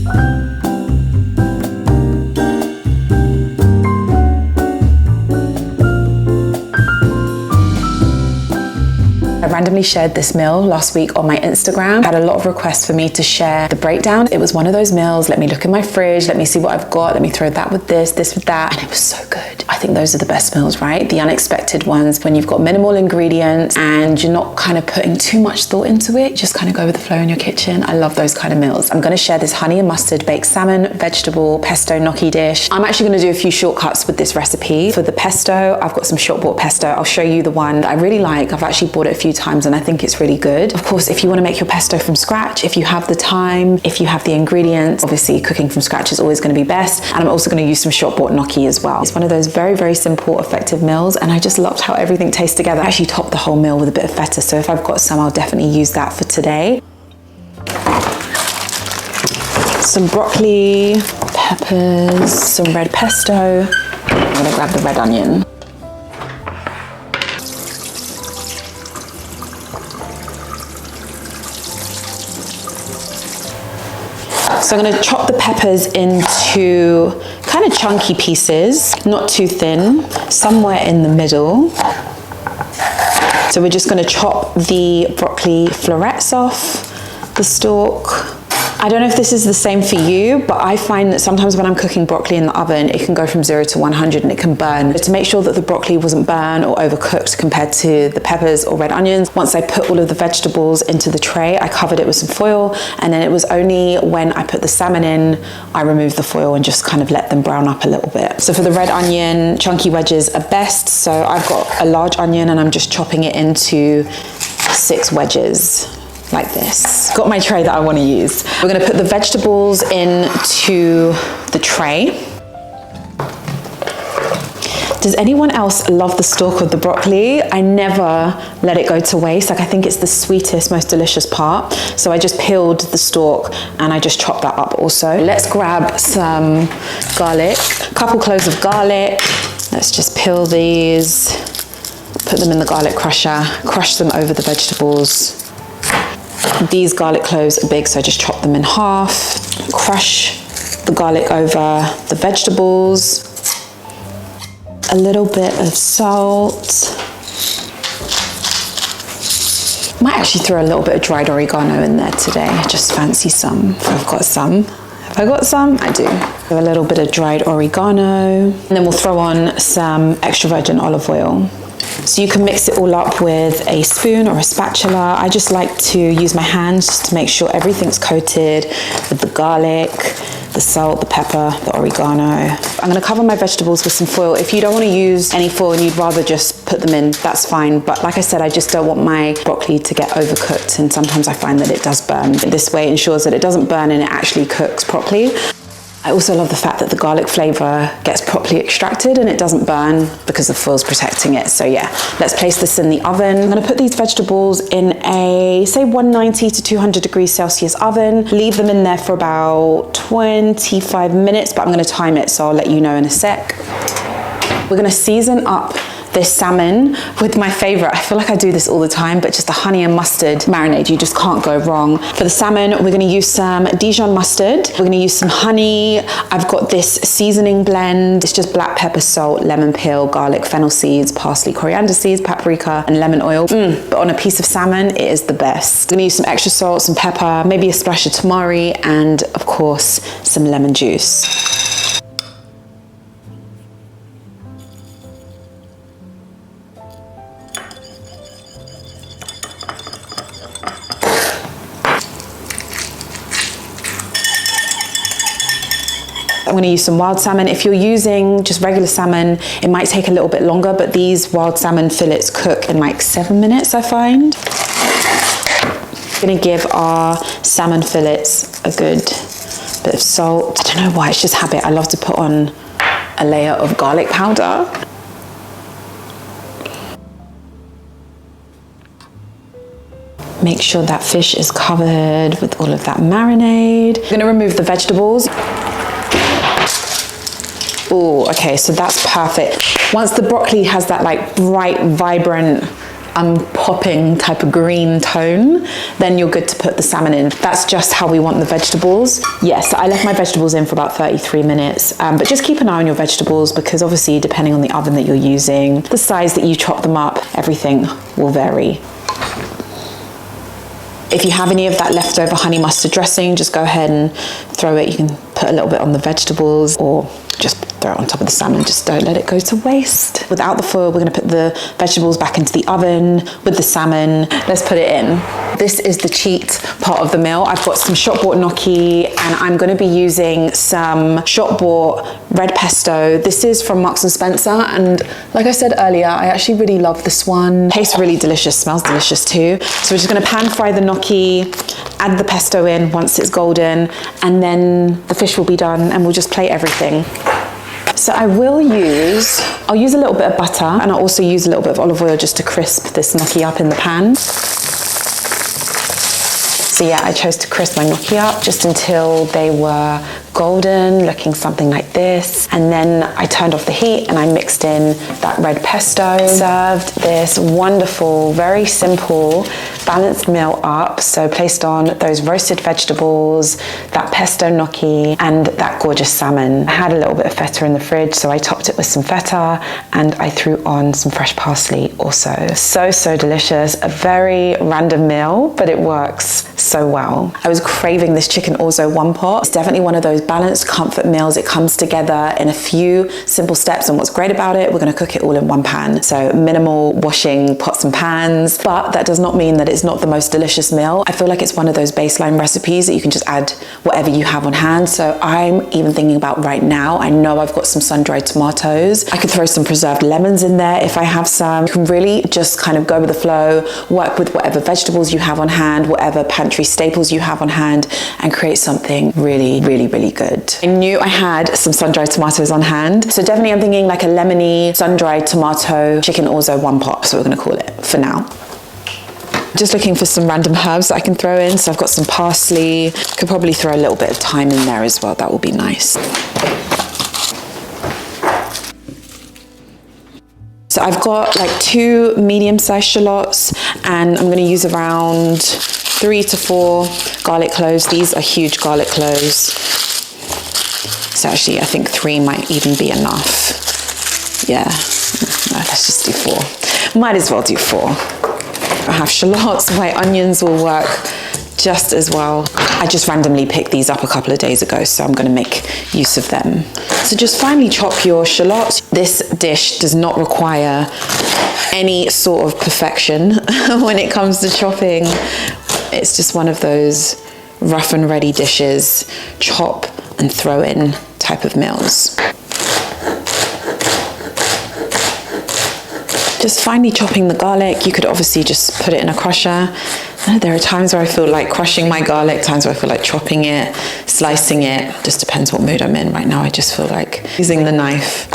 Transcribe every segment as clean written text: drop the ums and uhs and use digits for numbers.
I randomly shared this meal last week on my Instagram. I had a lot of requests for me to share the breakdown. It was one of those meals, let me look in my fridge, let me see what I've got, let me throw that with this with that, and it was so good. I think those are the best meals, right? The unexpected ones, when you've got minimal ingredients and you're not kind of putting too much thought into it, just kind of go with the flow in your kitchen. I love those kind of meals. I'm gonna share this honey and mustard baked salmon, vegetable, pesto gnocchi dish. I'm actually gonna do a few shortcuts with this recipe. For the pesto, I've got some short bought pesto. I'll show you the one that I really like. I've actually bought it a few times and I think it's really good. Of course, if you want to make your pesto from scratch, if you have the time, if you have the ingredients, obviously cooking from scratch is always going to be best. And I'm also going to use some short bought gnocchi as well. It's one of those very, very simple, effective meals, and I just loved how everything tastes together. I actually topped the whole meal with a bit of feta, so if I've got some, I'll definitely use that for today. Some broccoli, peppers, some red pesto. I'm going to grab the red onion. So I'm going to chop the peppers into kind of chunky pieces, not too thin, somewhere in the middle. So we're just going to chop the broccoli florets off the stalk. I don't know if this is the same for you, but I find that sometimes when I'm cooking broccoli in the oven, it can go from 0 to 100 and it can burn. To make sure that the broccoli wasn't burned or overcooked compared to the peppers or red onions, once I put all of the vegetables into the tray, I covered it with some foil, and then it was only when I put the salmon in, I removed the foil and just kind of let them brown up a little bit. So for the red onion, chunky wedges are best. So I've got a large onion and I'm just chopping it into 6 wedges. Like this. Got my tray that I want to use. We're going to put the vegetables into the tray. Does anyone else love the stalk of the broccoli? I never let it go to waste. Like, I think it's the sweetest, most delicious part. So I just peeled the stalk and I just chopped that up also. Let's grab some garlic, a couple cloves of garlic. Let's just peel these, put them in the garlic crusher, crush them over the vegetables. These garlic cloves are big, so I just chop them in half, crush the garlic over the vegetables, a little bit of salt. Might actually throw a little bit of dried oregano in there today. I just fancy some, if I've got some. If I got some, I do. A little bit of dried oregano, and then we'll throw on some extra virgin olive oil. So you can mix it all up with a spoon or a spatula. I just like to use my hands just to make sure everything's coated with the garlic, the salt, the pepper, the oregano. I'm going to cover my vegetables with some foil. If you don't want to use any foil and you'd rather just put them in, that's fine. But like I said, I just don't want my broccoli to get overcooked, and sometimes I find that it does burn. This way ensures that it doesn't burn and it actually cooks properly. I also love the fact that the garlic flavor gets properly extracted and it doesn't burn because the foil's protecting it. So yeah, let's place this in the oven. I'm gonna put these vegetables in a, say 190 to 200 degrees Celsius oven. Leave them in there for about 25 minutes, but I'm gonna time it, so I'll let you know in a sec. We're gonna season up this salmon with my favorite. I feel like I do this all the time, but just the honey and mustard marinade, you just can't go wrong. For the salmon, we're gonna use some Dijon mustard. We're gonna use some honey. I've got this seasoning blend. It's just black pepper, salt, lemon peel, garlic, fennel seeds, parsley, coriander seeds, paprika, and lemon oil. But on a piece of salmon, it is the best. I'm gonna use some extra salt, some pepper, maybe a splash of tamari, and of course, some lemon juice. I'm going to use some wild salmon. If you're using just regular salmon, it might take a little bit longer, but these wild salmon fillets cook in like 7 minutes, I find. I'm going to give our salmon fillets a good bit of salt. I don't know why, it's just habit. I love to put on a layer of garlic powder. Make sure that fish is covered with all of that marinade. I'm going to remove the vegetables. Oh, okay, so that's perfect. Once the broccoli has that like bright, vibrant popping type of green tone, then you're good to put the salmon in. That's just how we want the vegetables. Yes, I left my vegetables in for about 33 minutes, but just keep an eye on your vegetables because obviously depending on the oven that you're using, the size that you chop them up, everything will vary. If you have any of that leftover honey mustard dressing, just go ahead and throw it. You can put a little bit on the vegetables or just throw it on top of the salmon. Just don't let it go to waste. Without the foil, we're gonna put the vegetables back into the oven with the salmon. Let's put it in. This is the cheat part of the meal. I've got some shop-bought gnocchi and I'm gonna be using some shop-bought red pesto. This is from Marks & Spencer, and like I said earlier, I actually really love this one. Tastes really delicious, smells delicious too. So we're just gonna pan fry the gnocchi, add the pesto in once it's golden, and then the fish will be done and we'll just plate everything. So I'll use a little bit of butter, and I'll also use a little bit of olive oil just to crisp this gnocchi up in the pan. So yeah, I chose to crisp my gnocchi up just until they were golden, looking something like this. And then I turned off the heat and I mixed in that red pesto. Served this wonderful, very simple, balanced meal up. So placed on those roasted vegetables, that pesto gnocchi, and that gorgeous salmon. I had a little bit of feta in the fridge, so I topped it with some feta and I threw on some fresh parsley also. So delicious. A very random meal, but it works so well. I was craving this chicken orzo one pot. It's definitely one of those balanced comfort meals. It comes together in a few simple steps, and what's great about it, we're going to cook it all in one pan. So minimal washing pots and pans, but that does not mean that it's not the most delicious meal. I feel like it's one of those baseline recipes that you can just add whatever you have on hand. So I'm even thinking about right now, I know I've got some sun-dried tomatoes. I could throw some preserved lemons in there if I have some. You can really just kind of go with the flow, work with whatever vegetables you have on hand, whatever pantry staples you have on hand, and create something really good. I knew I had some sun-dried tomatoes on hand, so definitely I'm thinking like a lemony sun-dried tomato chicken orzo one pot. That's what we're going to call it for now. Just looking for some random herbs that I can throw in. So I've got some parsley. Could probably throw a little bit of thyme in there as well. That will be nice. So I've got like 2 medium-sized shallots, and I'm going to use around 3 to 4 garlic cloves. These are huge garlic cloves. So actually, I think 3 might even be enough. Yeah, no, let's just do 4. Might as well do 4. I have shallots, white onions will work just as well. I just randomly picked these up a couple of days ago, so I'm going to make use of them. So just finely chop your shallots. This dish does not require any sort of perfection when it comes to chopping. It's just one of those rough and ready dishes, chop and throw in type of meals. Just finely chopping the garlic. You could obviously just put it in a crusher. There are times where I feel like crushing my garlic, times where I feel like chopping it, slicing it. Just depends what mood I'm in. Right now I just feel like using the knife.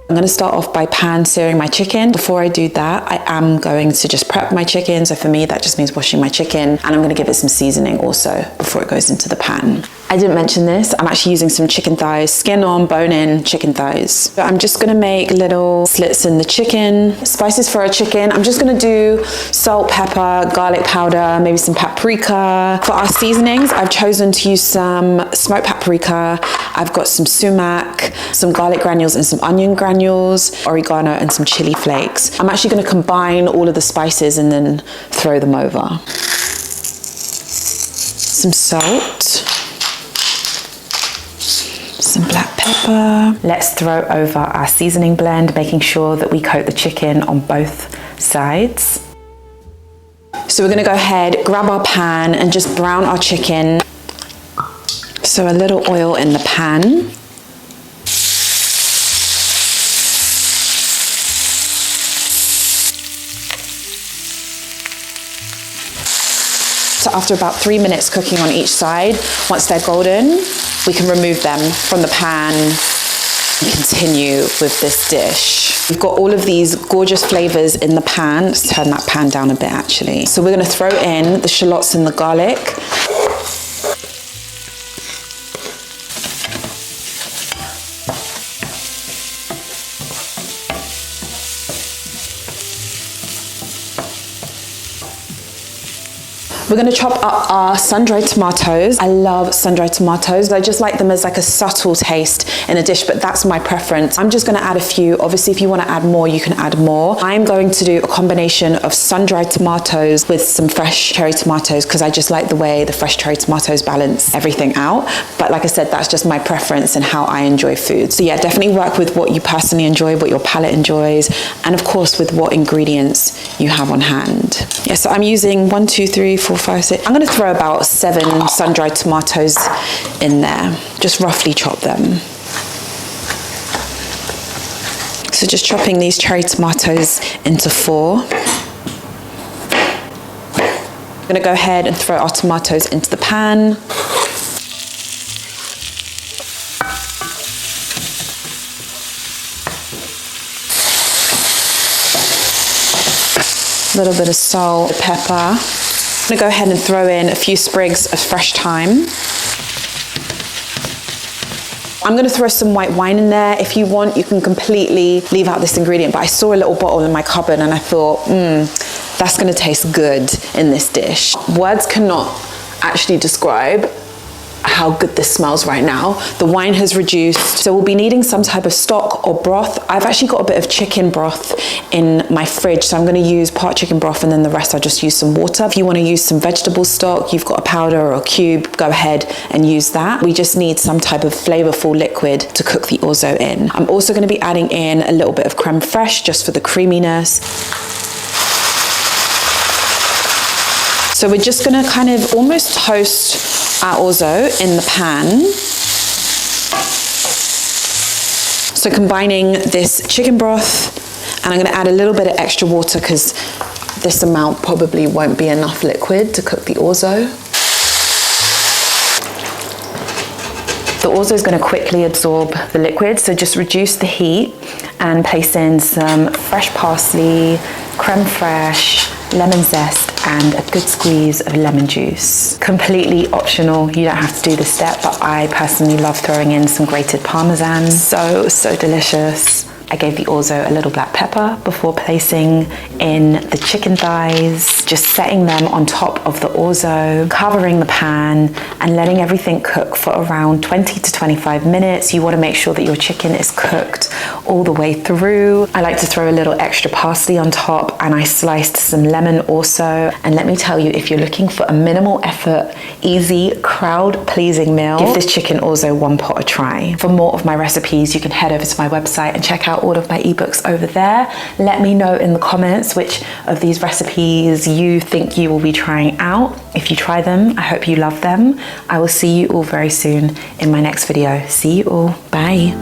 I'm going to start off by pan searing my chicken. Before I do that, I am going to just prep my chicken. So for me, that just means washing my chicken, and I'm going to give it some seasoning also before it goes into the pan. I didn't mention this, I'm actually using some chicken thighs, skin on, bone in chicken thighs. So I'm just gonna make little slits in the chicken. Spices for a chicken, I'm just gonna do salt, pepper, garlic powder, maybe some paprika. For our seasonings, I've chosen to use some smoked paprika. I've got some sumac, some garlic granules and some onion granules, oregano and some chili flakes. I'm actually gonna combine all of the spices and then throw them over. Some salt. Some black pepper. Let's throw over our seasoning blend, making sure that we coat the chicken on both sides. So we're gonna go ahead, grab our pan and just brown our chicken. So a little oil in the pan. So after about 3 minutes cooking on each side, once they're golden, we can remove them from the pan and continue with this dish. We've got all of these gorgeous flavors in the pan. Let's turn that pan down a bit actually. So we're gonna throw in the shallots and the garlic. We're gonna chop up our sun-dried tomatoes. I love sun-dried tomatoes. I just like them as like a subtle taste in a dish, but that's my preference. I'm just gonna add a few. Obviously, if you wanna add more, you can add more. I'm going to do a combination of sun-dried tomatoes with some fresh cherry tomatoes because I just like the way the fresh cherry tomatoes balance everything out. But like I said, that's just my preference and how I enjoy food. So yeah, definitely work with what you personally enjoy, what your palate enjoys, and of course with what ingredients you have on hand. Yeah, so I'm using 1, 2, 3, 4, 5, 6. I'm gonna throw about 7 sun-dried tomatoes in there. Just roughly chop them. So just chopping these cherry tomatoes into 4. I'm gonna go ahead and throw our tomatoes into the pan. A little bit of salt, pepper. I'm gonna go ahead and throw in a few sprigs of fresh thyme. I'm gonna throw some white wine in there. If you want, you can completely leave out this ingredient, but I saw a little bottle in my cupboard and I thought, that's gonna taste good in this dish. Words cannot actually describe how good this smells right now. The wine has reduced, so we'll be needing some type of stock or broth. I've actually got a bit of chicken broth in my fridge, so I'm gonna use part chicken broth and then the rest I'll just use some water. If you wanna use some vegetable stock, you've got a powder or a cube, go ahead and use that. We just need some type of flavorful liquid to cook the orzo in. I'm also gonna be adding in a little bit of creme fraiche just for the creaminess. So we're just gonna kind of almost toast our orzo in the pan. So combining this chicken broth, and I'm gonna add a little bit of extra water because this amount probably won't be enough liquid to cook the orzo. The orzo is going to quickly absorb the liquid, so just reduce the heat and place in some fresh parsley, creme fraiche, lemon zest, and a good squeeze of lemon juice. Completely optional, you don't have to do this step, but I personally love throwing in some grated Parmesan. So delicious. I gave the orzo a little black pepper before placing in the chicken thighs, just setting them on top of the orzo, covering the pan and letting everything cook for around 20 to 25 minutes. You want to make sure that your chicken is cooked all the way through. I like to throw a little extra parsley on top, and I sliced some lemon also. And let me tell you, if you're looking for a minimal effort, easy, crowd-pleasing meal, give this chicken orzo one pot a try. For more of my recipes, you can head over to my website and check out all of my ebooks over there. Let me know in the comments which of these recipes you think you will be trying out. If you try them, I hope you love them. I will see you all very soon in my next video. See you all. Bye.